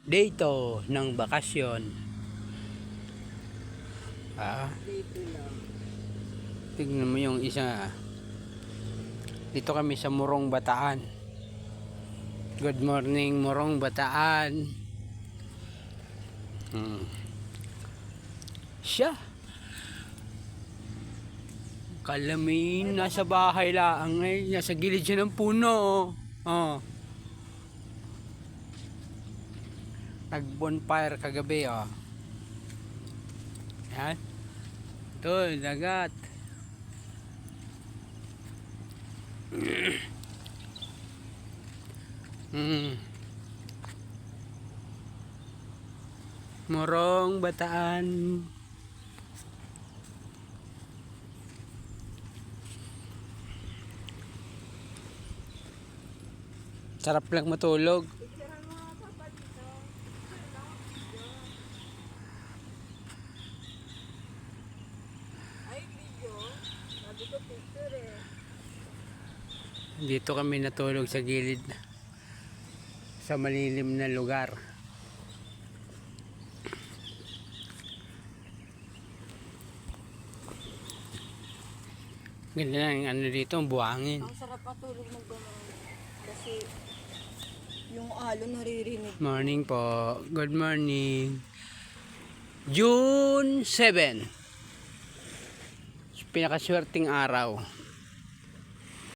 dito ng bakasyon. Dito lang. Tignan mo yung isa. Dito kami sa Morong Bataan. Good morning Morong Bataan. Siya. Kalamin nasa bahay lang eh. Nasa gilid siya ng puno. Oh. Nag-bonfire kagabi oh. Yan. Ito, dagat. Morong Bataan. Sarap lang matulog. Dito kami natulog sa gilid sa malilim na lugar. Ganda na yung ano dito, ang buhangin. Ang sarap matulog ng gano'n. Kasi yung alon naririnig. Morning po. Good morning. June 7. Pinakaswerteng araw.